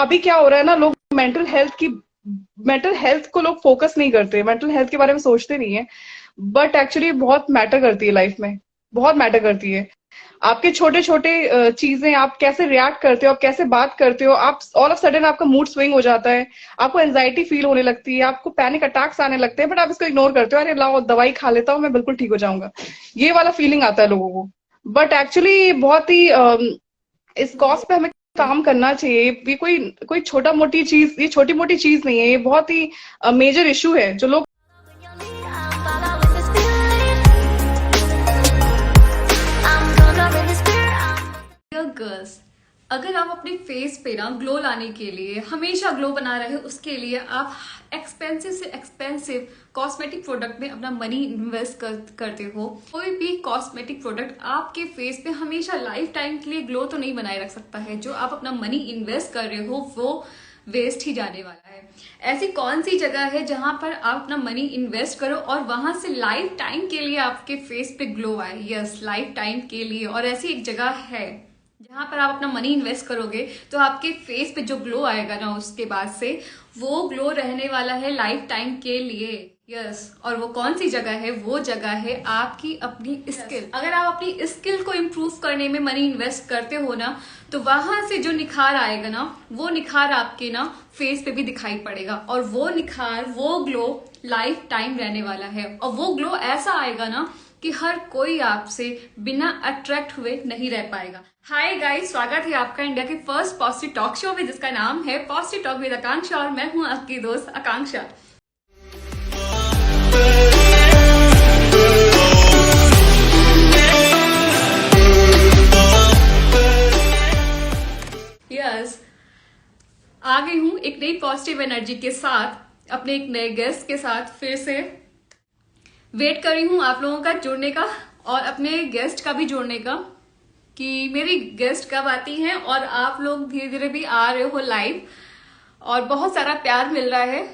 अभी क्या हो रहा है ना, लोग मेंटल हेल्थ को लोग फोकस नहीं करते, मेंटल हेल्थ के बारे में सोचते नहीं है। बट एक्चुअली बहुत मैटर करती है लाइफ में, बहुत मैटर करती है। आपके छोटे छोटे चीजें, आप कैसे रिएक्ट करते हो, आप कैसे बात करते हो, आप ऑल ऑफ सडन आपका मूड स्विंग हो जाता है, आपको एंजाइटी फील होने लगती है, आपको पैनिक अटैक्स आने लगते हैं, बट आप इसको इग्नोर करते हो, अरे लाओ दवाई खा लेता हूँ मैं बिल्कुल ठीक हो जाऊंगा। ये वाला फीलिंग आता है लोगों को। बट एक्चुअली बहुत ही इस कॉज पे हमें काम करना चाहिए। ये कोई कोई छोटा मोटी चीज, ये छोटी मोटी चीज नहीं है, ये बहुत ही मेजर इशू है जो लोग। डियर गर्ल्स, अगर आप अपने फेस पे ना ग्लो लाने के लिए, हमेशा ग्लो बना रहे उसके लिए आप एक्सपेंसिव से एक्सपेंसिव कॉस्मेटिक प्रोडक्ट में अपना मनी इन्वेस्ट करते हो, कोई भी कॉस्मेटिक प्रोडक्ट आपके फेस पे हमेशा लाइफ टाइम के लिए ग्लो तो नहीं बनाए रख सकता है। जो आप अपना मनी इन्वेस्ट कर रहे हो वो वेस्ट ही जाने वाला है। ऐसी कौन सी जगह है जहां पर आप अपना मनी इन्वेस्ट करो और वहां से लाइफ टाइम के लिए आपके फेस पे ग्लो आए? यस, लाइफ टाइम के लिए। और ऐसी एक जगह है जहां पर आप अपना मनी इन्वेस्ट करोगे तो आपके फेस पे जो ग्लो आएगा ना उसके बाद से, वो ग्लो रहने वाला है लाइफ टाइम के लिए। यस, और वो कौन सी जगह है? वो जगह है आपकी अपनी स्किल। अगर आप अपनी स्किल को इम्प्रूव करने में मनी इन्वेस्ट करते हो ना, तो वहां से जो निखार आएगा ना, वो निखार आपके ना फेस पे भी दिखाई पड़ेगा, और वो निखार, वो ग्लो लाइफ टाइम रहने वाला है। और वो ग्लो ऐसा आएगा ना कि हर कोई आपसे बिना अट्रैक्ट हुए नहीं रह पाएगा। हाय गाइस, स्वागत है आपका इंडिया के फर्स्ट पॉजिटिव टॉक शो में, जिसका नाम है पॉजिटिव टॉक विद आकांक्षा, और मैं हूं आपकी दोस्त आकांक्षा। यस, आ गई हूं एक नई पॉजिटिव एनर्जी के साथ, अपने एक नए गेस्ट के साथ। फिर से वेट कर रही हूं आप लोगों का जुड़ने का और अपने गेस्ट का भी जुड़ने का, कि मेरी गेस्ट कब आती हैं। और आप लोग धीरे धीरे भी आ रहे हो लाइव, और बहुत सारा प्यार मिल रहा है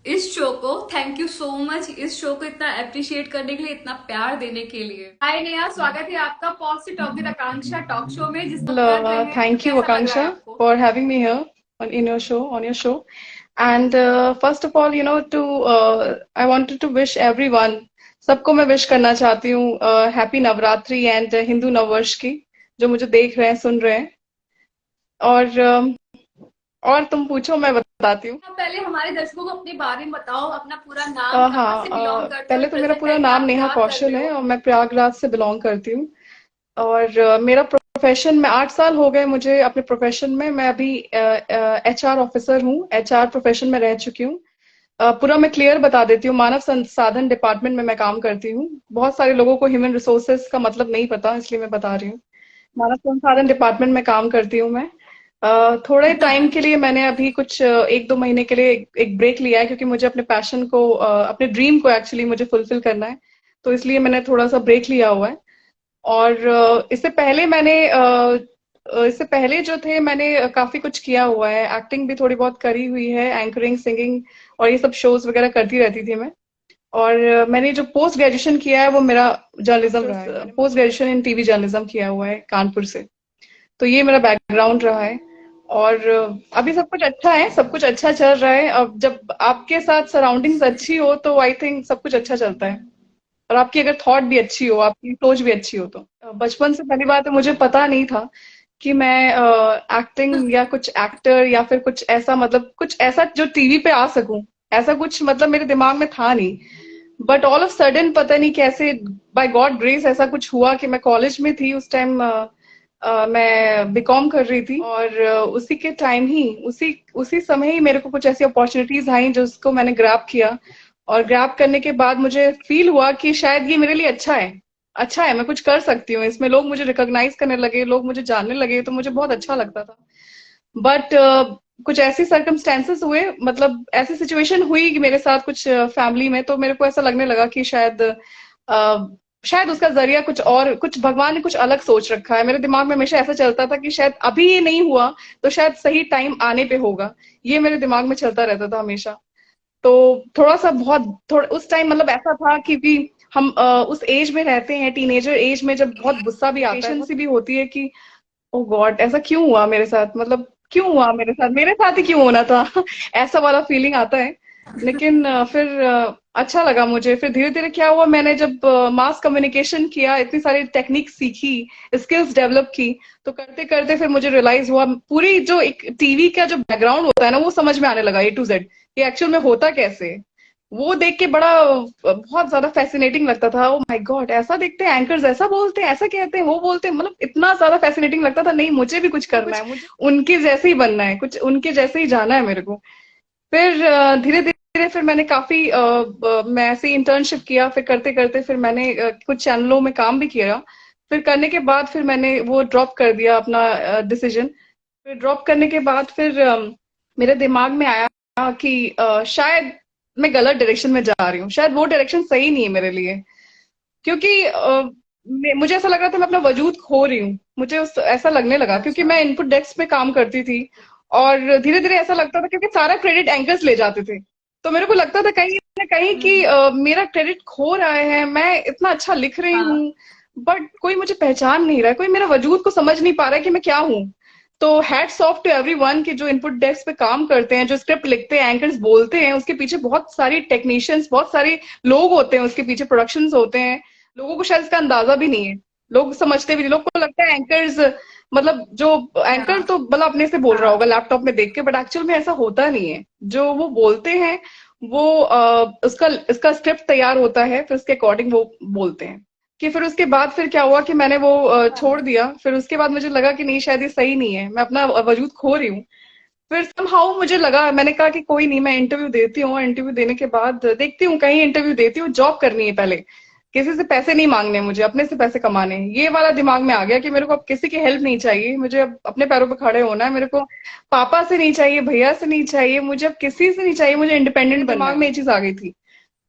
इस शो को। थैंक यू सो मच इस शो को इतना अप्रिशिएट करने के लिए, इतना प्यार देने के लिए। हाय नेहा, स्वागत है आपका positive talk with Akanksha talk show में, जिसको कर रहे हैं। Thank you, कैसा लग रहा है Akansha, आपको? for having me here in your show, on your show. And first of all, I wanted to wish everyone, सबको मैं विश करना चाहती हूँ हैप्पी नवरात्रि एंड हिंदू नववर्ष की, जो मुझे देख रहे हैं, सुन रहे हैं। और तुम पूछो, मैं बताती हूँ। आप पहले हमारे दर्शकों को अपने बारे में बताओ, अपना पूरा नाम, कहाँ हाँ, से बिलोंग करते हो, पहले और तो मेरा प्रेजेंट पूरा टाइम में नाम आप नेहा क्या कर कौशल रहे है हो। और मैं प्रयागराज से बिलोंग करती हूँ। और मेरा प्रोफेशन में 8 साल हो गए मुझे अपने प्रोफेशन में। मैं अभी एचआर ऑफिसर हूँ, एचआर प्रोफेशन में रह चुकी हूँ। पूरा मैं क्लियर बता देती हूँ, मानव संसाधन डिपार्टमेंट में मैं काम करती हूँ। बहुत सारे लोगों को ह्यूमन रिसोर्सेज का मतलब नहीं पता, इसलिए मैं बता रही हूँ। मानव संसाधन डिपार्टमेंट में काम करती हूँ मैं। थोड़े टाइम के लिए मैंने अभी कुछ 1-2 महीने के लिए एक ब्रेक लिया है, क्योंकि मुझे अपने पैशन को, अपने ड्रीम को एक्चुअली मुझे फुलफिल करना है। तो इसलिए मैंने थोड़ा सा ब्रेक लिया हुआ है। और इससे पहले जो थे, मैंने काफी कुछ किया हुआ है। एक्टिंग भी थोड़ी बहुत करी हुई है, एंकरिंग, सिंगिंग और ये सब शोज वगैरह करती रहती थी मैं। और मैंने जो पोस्ट ग्रेजुएशन किया है वो मेरा जर्नलिज्म रहा है। Post graduation in TV journalism किया हुआ है कानपुर से। तो ये मेरा बैकग्राउंड रहा है। और अभी सब कुछ अच्छा है, सब कुछ अच्छा चल रहा है। अब जब आपके साथ सराउंडिंग्स अच्छी हो तो आई थिंक सब कुछ अच्छा चलता है। और आपकी अगर थॉट भी अच्छी हो, आपकी सोच भी अच्छी हो तो। बचपन से पहली बात है, मुझे पता नहीं था कि मैं एक्टिंग या कुछ एक्टर या फिर कुछ ऐसा, मतलब कुछ ऐसा जो टीवी पे आ सकूं, ऐसा कुछ मतलब मेरे दिमाग में था नहीं। बट ऑल ऑफ सडन पता नहीं कैसे, बाय गॉड ग्रेस, ऐसा कुछ हुआ कि मैं कॉलेज में थी उस टाइम। मैं बीकॉम कर रही थी, और उसी के टाइम ही, उसी उसी समय ही मेरे को कुछ ऐसी अपॉर्चुनिटीज आई जिसको मैंने ग्रैब किया। और ग्रैब करने के बाद मुझे फील हुआ कि शायद ये मेरे लिए अच्छा है, अच्छा है, मैं कुछ कर सकती हूँ इसमें। लोग मुझे रिकॉग्नाइज करने लगे, लोग मुझे जानने लगे, तो मुझे बहुत अच्छा लगता था। बट कुछ ऐसी सर्कमस्टेंसेस हुए, मतलब ऐसी सिचुएशन हुई कि मेरे साथ कुछ फैमिली में, तो मेरे को ऐसा लगने लगा कि शायद उसका जरिया कुछ और, कुछ भगवान ने कुछ अलग सोच रखा है। मेरे दिमाग में हमेशा ऐसा चलता था कि शायद अभी ये नहीं हुआ तो शायद सही टाइम आने पे होगा। ये मेरे दिमाग में चलता रहता था हमेशा। तो थोड़ा सा, बहुत थोड़ा उस टाइम मतलब ऐसा था, क्योंकि हम उस एज में रहते हैं, टीनेजर एज में, जब बहुत गुस्सा भी आता है, पेशेंस भी होती है कि ओ गॉड, ऐसा क्यों हुआ मेरे साथ, मतलब क्यों हुआ मेरे साथ ही क्यों होना था ऐसा वाला फीलिंग आता है। लेकिन फिर अच्छा लगा मुझे। फिर धीरे धीरे क्या हुआ, मैंने जब मास कम्युनिकेशन किया, इतनी सारी टेक्निक सीखी, स्किल्स डेवलप की, तो करते करते फिर मुझे रियलाइज हुआ पूरी जो एक टीवी का जो बैकग्राउंड होता है ना, वो समझ में आने लगा A to Z कि एक्चुअल में होता कैसे है। वो देख के बड़ा बहुत ज्यादा फैसिनेटिंग लगता था। ओ माय गॉड, ऐसा देखते हैं एंकर्स, ऐसा बोलते हैं, ऐसा कहते हैं, वो बोलते हैं, मतलब इतना ज्यादा फैसिनेटिंग लगता था। नहीं, मुझे भी कुछ करना है, मुझे उनके जैसे ही बनना है, कुछ उनके जैसे ही जाना है मेरे को। फिर धीरे धीरे फिर मैंने काफी मैं ऐसे इंटर्नशिप किया। फिर करते करते फिर मैंने कुछ चैनलों में काम भी किया। फिर करने के बाद फिर मैंने वो ड्रॉप कर दिया अपना डिसीजन। फिर ड्रॉप करने के बाद फिर मेरे दिमाग में आया कि शायद मैं गलत डायरेक्शन में जा रही हूँ, शायद वो डायरेक्शन सही नहीं है मेरे लिए। क्योंकि मुझे ऐसा लग रहा था मैं अपना वजूद खो रही हूँ, मुझे ऐसा लगने लगा, क्योंकि अच्छा। मैं इनपुट डेस्क पे काम करती थी। और धीरे धीरे ऐसा लगता था, क्योंकि सारा क्रेडिट एंकर्स ले जाते थे, तो मेरे को लगता था कहीं ना कहीं कि हम्म। मेरा क्रेडिट खो रहा है। मैं इतना अच्छा लिख रही हाँ। हूँ, बट कोई मुझे पहचान नहीं रहा है, कोई मेरा वजूद को समझ नहीं पा रहा है कि मैं क्या हूँ। तो हैट्स ऑफ टू एवरीवन कि जो इनपुट डेस्क पे काम करते हैं, जो स्क्रिप्ट लिखते हैं, एंकर्स बोलते हैं, उसके पीछे बहुत सारी टेक्नीशियंस, बहुत सारे लोग होते हैं, उसके पीछे प्रोडक्शंस होते हैं। लोगों को शायद इसका अंदाजा भी नहीं है, लोग समझते भी नहीं, लोग को लगता है एंकर्स मतलब जो एंकर हाँ। तो मतलब अपने से बोल रहा हाँ। होगा लैपटॉप में देख के, बट एक्चुअल में ऐसा होता नहीं है। जो वो बोलते हैं, वो उसका इसका स्क्रिप्ट तैयार होता है, फिर उसके अकॉर्डिंग वो बोलते हैं। कि फिर उसके बाद फिर क्या हुआ कि मैंने वो छोड़ हाँ। दिया। फिर उसके बाद मुझे लगा कि नहीं, शायद ये सही नहीं है, मैं अपना वजूद खो रही हूँ। फिर समहाउ मुझे लगा, मैंने कहा कि कोई नहीं, मैं इंटरव्यू देती हूँ, इंटरव्यू देने के बाद देखती हूँ, कहीं इंटरव्यू देती हूँ, जॉब करनी है पहले, किसी से पैसे नहीं मांगने, मुझे अपने से पैसे कमाने हैं। ये वाला दिमाग में आ गया कि मेरे को अब किसी की हेल्प नहीं चाहिए, मुझे अब अपने पैरों पे खड़े होना है। मेरे को पापा से नहीं चाहिए, भैया से नहीं चाहिए, मुझे अब किसी से नहीं चाहिए, मुझे इंडिपेंडेंट बनना है। दिमाग में ये चीज आ गई थी।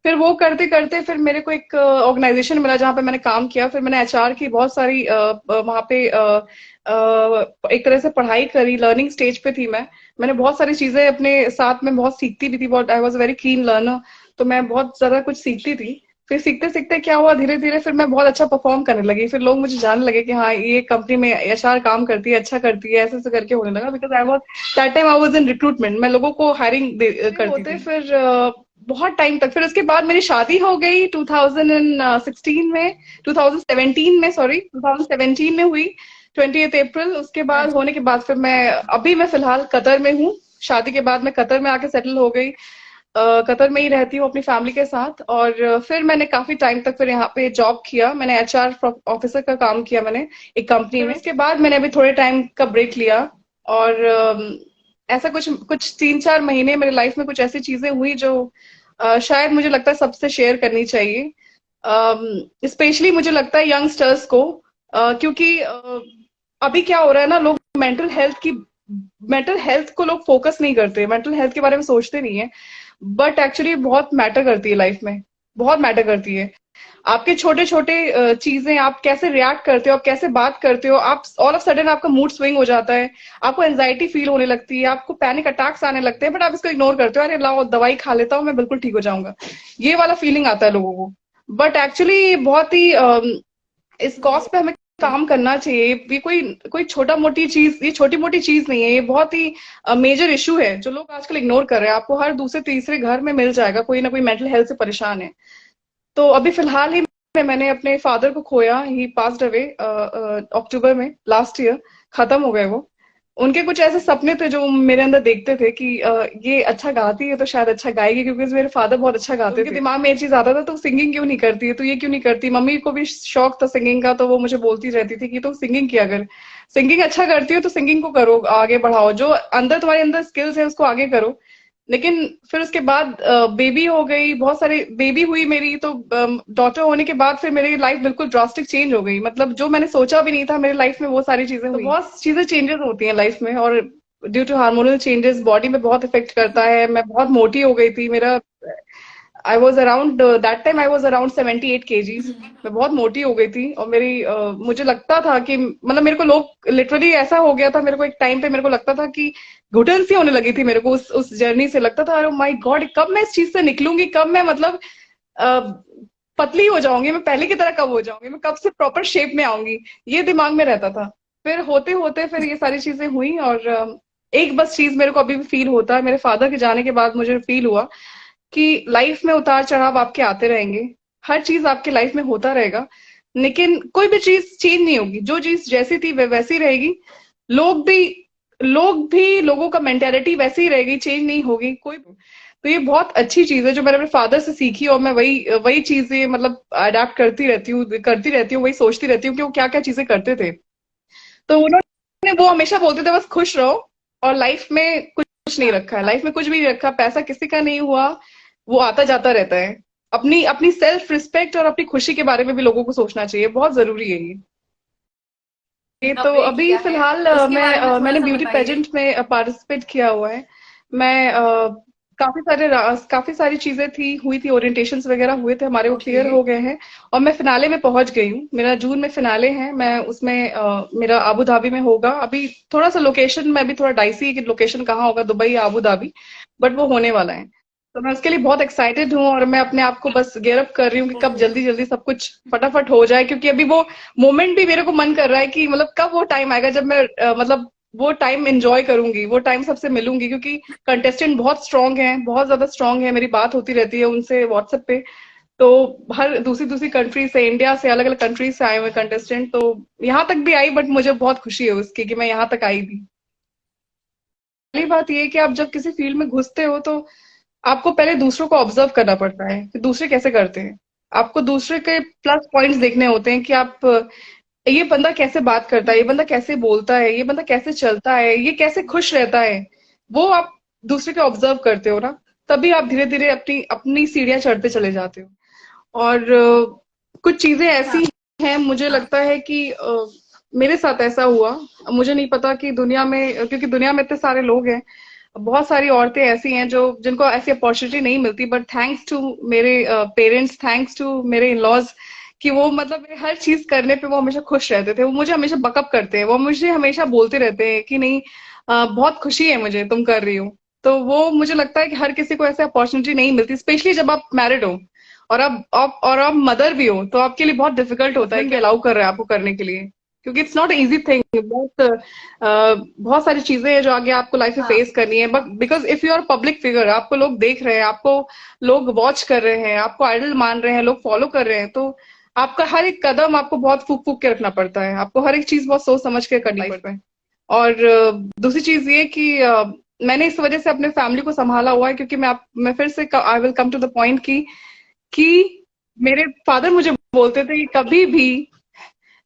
फिर वो करते करते फिर मेरे को एक ऑर्गेनाइजेशन मिला जहाँ पे मैंने काम किया। फिर मैंने HR की बहुत सारी वहाँ पे एक तरह से पढ़ाई करी, लर्निंग स्टेज पे थी मैं। मैंने बहुत सारी चीजें अपने साथ में बहुत सीखती भी थी, बहुत, I was very keen learner, तो मैं बहुत ज्यादा कुछ सीखती थी। फिर सीखते सीखते क्या हुआ, धीरे धीरे फिर मैं बहुत अच्छा परफॉर्म करने लगी। फिर लोग मुझे जानने लगे कि हाँ, ये कंपनी में HR काम करती है, अच्छा करती है, ऐसे ऐसे करके होने लगा। Because I was that time I was in recruitment, मैं लोगों को हायरिंग करती होते थी। फिर बहुत टाइम तक, फिर उसके बाद मेरी शादी हो गई 2016 में, 2017 में, सॉरी 2017 में हुई, 20 अप्रैल। उसके बाद अच्छा। होने के बाद फिर मैं फिलहाल कतर में हूँ। शादी के बाद मैं कतर में आके सेटल हो गई। कतर में ही रहती हूँ अपनी फैमिली के साथ। और फिर मैंने काफी टाइम तक फिर यहाँ पे जॉब किया, मैंने HR ऑफिसर का काम किया मैंने एक कंपनी में। उसके बाद मैंने अभी थोड़े टाइम का ब्रेक लिया। और ऐसा कुछ कुछ 3-4 महीने मेरी लाइफ में कुछ ऐसी चीजें हुई जो शायद मुझे लगता है सबसे शेयर करनी चाहिए, स्पेशली मुझे लगता है यंगस्टर्स को। क्योंकि अभी क्या हो रहा है ना, लोग मेंटल हेल्थ को लोग फोकस नहीं करते, मेंटल हेल्थ के बारे में सोचते नहीं है। बट एक्चुअली बहुत मैटर करती है लाइफ में, बहुत मैटर करती है। आपके छोटे छोटे चीजें, आप कैसे रिएक्ट करते हो, आप कैसे बात करते हो, आप ऑल ऑफ सडन आपका मूड स्विंग हो जाता है, आपको एंजाइटी फील होने लगती है, आपको पैनिक अटैक्स आने लगते हैं, बट आप इसको इग्नोर करते हो, अरे लाओ दवाई खा लेता हूँ, मैं बिल्कुल ठीक हो जाऊंगा। ये वाला फीलिंग आता है लोगों को। बट एक्चुअली बहुत ही इस कॉज पे हमें काम करना चाहिए। ये कोई कोई छोटा मोटी चीज, ये छोटी मोटी चीज नहीं है, ये बहुत ही मेजर इशू है जो लोग आजकल इग्नोर कर रहे हैं। आपको हर दूसरे तीसरे घर में मिल जाएगा कोई ना कोई मेंटल हेल्थ से परेशान है। तो अभी फिलहाल ही मैंने अपने फादर को खोया, ही पास्ड अवे अक्टूबर में, लास्ट ईयर, खत्म हो गए वो। उनके कुछ ऐसे सपने थे जो मेरे अंदर देखते थे कि ये अच्छा गाती है तो शायद अच्छा गाएगी, क्योंकि मेरे फादर बहुत अच्छा गाते थे। उनके दिमाग में ये चीज आता था, तो सिंगिंग क्यों नहीं करती है, तो ये क्यों नहीं करती। मम्मी को भी शौक था सिंगिंग का, तो वो मुझे बोलती रहती थी कि तुम सिंगिंग किया कर, सिंगिंग अच्छा करती हो तो सिंगिंग को करो, आगे बढ़ाओ, जो अंदर तुम्हारे अंदर स्किल्स है उसको आगे करो। लेकिन फिर उसके बाद बेबी हो गई, बहुत सारे बेबी हुई मेरी, तो डॉटर होने के बाद फिर मेरी लाइफ बिल्कुल ड्रास्टिक चेंज हो गई। मतलब जो मैंने सोचा भी नहीं था मेरी लाइफ में, वो सारी चीजें हुई। तो बहुत चीजें चेंजेस होती हैं लाइफ में, और due to hormonal changes body में बहुत इफेक्ट करता है। मैं बहुत मोटी हो गई थी, मेरा I was around that time I was around 78 kgs। मैं बहुत मोटी हो गई थी, और मुझे लगता था कि मतलब मेरे को लोग लिटरली, ऐसा हो गया था मेरे को एक टाइम पे, मेरे को लगता था कि घुटन सी होने लगी थी मेरे को उस जर्नी से। लगता था अरे माय गॉड, कब मैं इस चीज से निकलूंगी, कब मैं मतलब अ, पतली हो जाऊंगी, मैं पहले की तरह कब हो जाऊंगी, मैं कब से प्रॉपर शेप में आऊंगी, ये दिमाग में रहता था। फिर होते होते फिर ये सारी चीजें हुई। और एक बस चीज मेरे को अभी भी फील होता है, मेरे फादर के जाने के बाद मुझे फील हुआ कि लाइफ में उतार चढ़ाव आपके आते रहेंगे, हर चीज आपके लाइफ में होता रहेगा, लेकिन कोई भी चीज चेंज नहीं होगी। जो चीज जैसी थी वह वैसी रहेगी। लोग भी लोगों का मेंटेलिटी वैसी ही रहेगी, चेंज नहीं होगी कोई। तो ये बहुत अच्छी चीज है जो मैंने अपने फादर से सीखी, और मैं वही वही चीजें मतलब अडेप्ट करती रहती हूँ, वही सोचती रहती हूँ कि वो क्या क्या चीजें करते थे। तो उन्होंने वो हमेशा बोलते थे बस खुश रहो, और लाइफ में कुछ नहीं रखा है, लाइफ में कुछ भी नहीं रखा, पैसा किसी का नहीं हुआ, वो आता जाता रहता है। अपनी अपनी सेल्फ रिस्पेक्ट और अपनी खुशी के बारे में भी लोगों को सोचना चाहिए, बहुत जरूरी है ये। तो प्ले अभी किया है फिलहाल उसके बारे में थोड़ा मैंने सा ब्यूटी बताइए। पेजेंट में पार्टिसिपेट किया हुआ है। मैं काफी सारी चीजें हुई थी, ओरिएंटेशंस वगैरह हुए थे हमारे, वो ओके। क्लियर हो गए हैं। और मैं फिनाले में पहुंच गई हूँ, मेरा जून में फिनाले है। मैं उसमें मेरा अबू धाबी में होगा। अभी थोड़ा सा लोकेशन में अभी थोड़ा डाइसी है कि लोकेशन कहाँ होगा, दुबई या अबू धाबी, बट वो होने वाला है। तो मैं उसके लिए बहुत एक्साइटेड हूँ, और मैं अपने आप को बस गेयर अप कर रही हूँ कि कब ओहो। जल्दी जल्दी सब कुछ फटाफट हो जाए, क्योंकि अभी वो मोमेंट भी मेरे को मन कर रहा है कि मतलब कब वो टाइम आएगा जब मैं मतलब वो टाइम एंजॉय करूंगी, वो टाइम सबसे मिलूंगी, क्योंकि कंटेस्टेंट बहुत स्ट्रांग है, बहुत ज्यादा स्ट्रांग है। मेरी बात होती रहती है उनसे व्हाट्सएप पे। तो हर दूसरी दूसरी कंट्री से, इंडिया से, अलग अलग कंट्री से आए हुए कंटेस्टेंट, तो यहाँ तक भी आई, बट मुझे बहुत खुशी है उसकी कि मैं यहाँ तक आई भी। पहली बात ये है कि आप जब किसी फील्ड में घुसते हो तो आपको पहले दूसरों को ऑब्जर्व करना पड़ता है कि दूसरे कैसे करते हैं। आपको दूसरे के प्लस पॉइंट्स देखने होते हैं कि आप ये बंदा कैसे बात करता है, ये बंदा कैसे बोलता है, ये बंदा कैसे चलता है, ये कैसे खुश रहता है। वो आप दूसरे के ऑब्जर्व करते हो ना, तभी आप धीरे धीरे अपनी अपनी सीढ़ियां चढ़ते चले जाते हो। और कुछ चीजें हाँ। ऐसी हैं, मुझे लगता है कि मेरे साथ ऐसा हुआ। मुझे नहीं पता कि दुनिया में, क्योंकि दुनिया में इतने सारे लोग हैं, बहुत सारी औरतें ऐसी हैं जो जिनको ऐसी अपॉर्चुनिटी नहीं मिलती, बट थैंक्स टू मेरे पेरेंट्स, थैंक्स टू मेरे इन लॉज, कि वो मतलब मेरे हर चीज करने पे वो हमेशा खुश रहते थे। वो मुझे हमेशा बकअप करते हैं, वो मुझे हमेशा बोलते रहते हैं कि नहीं, बहुत खुशी है मुझे तुम कर रही हो। तो वो मुझे लगता है कि हर किसी को ऐसे अपॉर्चुनिटी नहीं मिलती, स्पेशली जब आप मैरिड हो और आप मदर भी हो, तो आपके लिए बहुत डिफिकल्ट होता है कि बिल्कुल। अलाउ कर रहे हैं आपको करने के लिए, क्योंकि इट्स नॉट इजी थिंग। बहुत सारी चीजें हैं जो आगे आपको लाइफ में हाँ। फेस करनी है, but because if you are public figure, आपको लोग देख रहे हैं, आपको लोग वॉच कर रहे हैं, आपको आइडल मान रहे हैं, लोग फॉलो कर रहे हैं, तो आपका हर एक कदम आपको बहुत फूक फूक के रखना पड़ता है, आपको हर एक चीज बहुत सोच समझ के करनी पड़ती है। और दूसरी चीज ये कि मैंने इस वजह से अपने फैमिली को संभाला हुआ है, क्योंकि मैं फिर से I will come to the point कि मेरे फादर मुझे बोलते थे कि कभी भी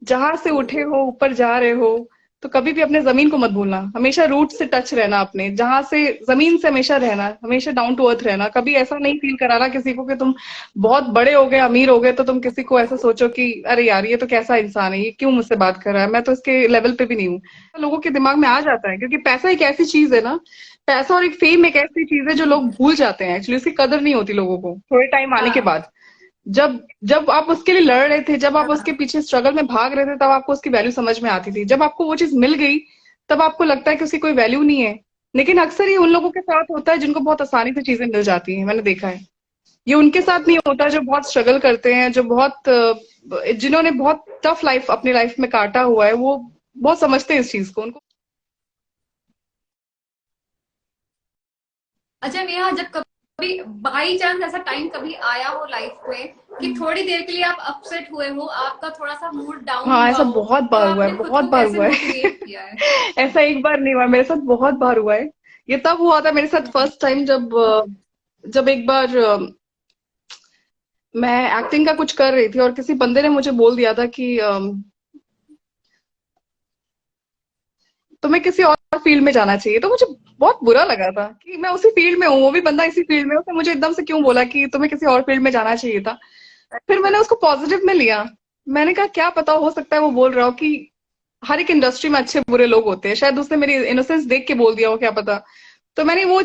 जहां से उठे हो, ऊपर जा रहे हो, तो कभी भी अपने जमीन को मत भूलना, हमेशा रूट से टच रहना, अपने जहां से जमीन से हमेशा रहना, हमेशा डाउन टू अर्थ रहना। कभी ऐसा नहीं फील कराना किसी को कि तुम बहुत बड़े हो गए, अमीर हो गए, तो तुम किसी को ऐसा सोचो कि अरे यार ये तो कैसा इंसान है, ये क्यों मुझसे बात कर रहा है, मैं तो इसके लेवल पे भी नहीं हूँ। तो लोगों के दिमाग में आ जाता है, क्योंकि पैसा एक ऐसी चीज है ना, पैसा और एक फेम एक ऐसी चीज है जो लोग भूल जाते हैं एक्चुअली, उसकी कदर नहीं होती लोगों को थोड़े टाइम आने के हाँ। बाद। जब जब आप उसके लिए लड़ रहे थे, जब आप उसके हाँ। पीछे स्ट्रगल में भाग रहे थे, तब आपको उसकी वैल्यू समझ में आती थी। जब आपको वो चीज मिल गई, तब आपको लगता है कि उसकी कोई वैल्यू नहीं है। लेकिन अक्सर ये उन लोगों के साथ होता है जिनको बहुत आसानी से चीजें मिल जाती हैं, मैंने देखा है। ये उनके साथ नहीं होता जो बहुत स्ट्रगल करते हैं, जो बहुत जिन्होंने बहुत टफ लाइफ अपनी लाइफ में काटा हुआ है, वो बहुत समझते हैं इस चीज को, उनको। अच्छा नेहा, जब कभी बाई चांस ऐसा टाइम कभी आया हो लाइफ में कि थोड़ी देर के लिए आप अपसेट हुए हो, आपका थोड़ा सा मूड डाउन हाँ, हुआ ऐसा हो, बहुत तो बार हुआ है, आपने खुद बहुत को बार कैसे हुआ है। मोटिवेट किया है? ऐसा एक बार नहीं हुआ, मेरे साथ बहुत बार हुआ है। ये तब हुआ था मेरे साथ फर्स्ट टाइम, जब एक बार मैं एक्टिंग का कुछ कर रही थी, और किसी बंदे ने मुझे बोल दिया था कि तुम्हें किसी और फील्ड में जाना चाहिए। तो मुझे बहुत बुरा लगा था कि मैं उसी फील्ड में हूँ, वो भी बंदा इसी फील्ड में है, उसने मुझे एकदम से क्यों बोला कि तुम्हें किसी और फील्ड में जाना चाहिए था। फिर मैंने उसको पॉजिटिव में लिया। मैंने कहा क्या पता, हो सकता है वो बोल रहा हो कि हर एक इंडस्ट्री में अच्छे बुरे लोग होते हैं, शायद उसने मेरी इनोसेंस देख के बोल दिया हो, क्या पता। तो मैंने वो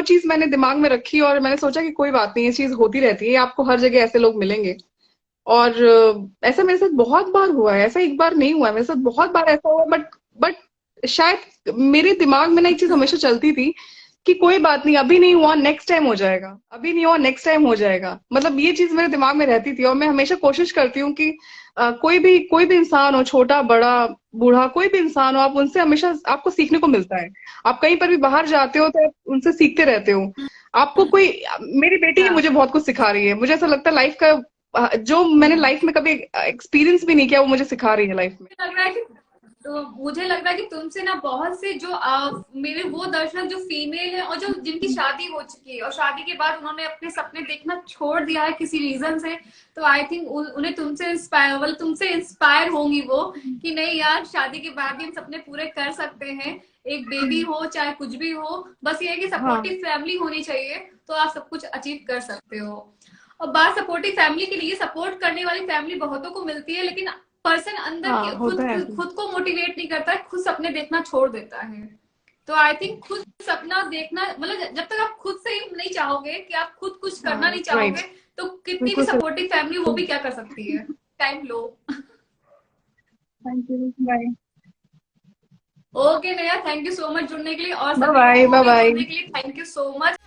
चीज मैंने दिमाग में रखी, और मैंने सोचा कि कोई बात नहीं, ये चीज होती रहती है, आपको हर जगह ऐसे लोग मिलेंगे। और ऐसा मेरे साथ बहुत बार हुआ है, ऐसा एक बार नहीं हुआ है, मेरे साथ बहुत बार ऐसा हुआ। बट शायद मेरे दिमाग में ना एक चीज हमेशा चलती थी कि कोई बात नहीं, अभी नहीं हुआ नेक्स्ट टाइम हो जाएगा, अभी नहीं हुआ नेक्स्ट टाइम हो जाएगा, मतलब ये चीज मेरे दिमाग में रहती थी। और मैं हमेशा कोशिश करती हूँ कि कोई भी इंसान हो, छोटा बड़ा बूढ़ा, कोई भी इंसान हो, आप उनसे हमेशा आपको सीखने को मिलता है। आप कहीं पर भी बाहर जाते हो तो आप उनसे सीखते रहते हो। आपको कोई, मेरी बेटी ही मुझे बहुत कुछ सिखा रही है। मुझे ऐसा लगता है लाइफ का जो मैंने लाइफ में कभी एक्सपीरियंस भी नहीं किया वो मुझे सिखा रही है लाइफ में। लग रहा है कि तो मुझे लग रहा है कि तुमसे ना बहुत से जो मेरे वो दर्शक जो फीमेल है और जो जिनकी शादी हो चुकी है और शादी के बाद उन्होंने अपने सपने देखना छोड़ दिया है किसी रीजन से, तो आई थिंक उन्हें तुमसे इंस्पायर होंगी वो कि नहीं यार, शादी के बाद भी हम सपने पूरे कर सकते हैं। एक बेबी हो चाहे कुछ भी हो, बस ये है कि हाँ सपोर्टिव फैमिली होनी चाहिए, तो आप सब कुछ अचीव कर सकते हो। और बात सपोर्टिव फैमिली के लिए, सपोर्ट करने वाली फैमिली बहुतों को मिलती है, लेकिन पर्सन अंदर हाँ के होता है। खुद को मोटिवेट नहीं करता है, खुद सपने देखना छोड़ देता है। तो आई थिंक खुद सपना देखना, मतलब जब तक आप खुद से ही नहीं चाहोगे कि आप खुद कुछ करना हाँ नहीं राइट। चाहोगे, तो कितनी भी बिल्कुल सही। सपोर्टिव फैमिली वो भी क्या कर सकती है। टाइम लो। Thank you, bye. ओके नया, थैंक यू सो मच जुड़ने के लिए, और बाय सभी बाय लोगों को बाय भी बाय। जुड़ने के लिए थैंक यू सो मच।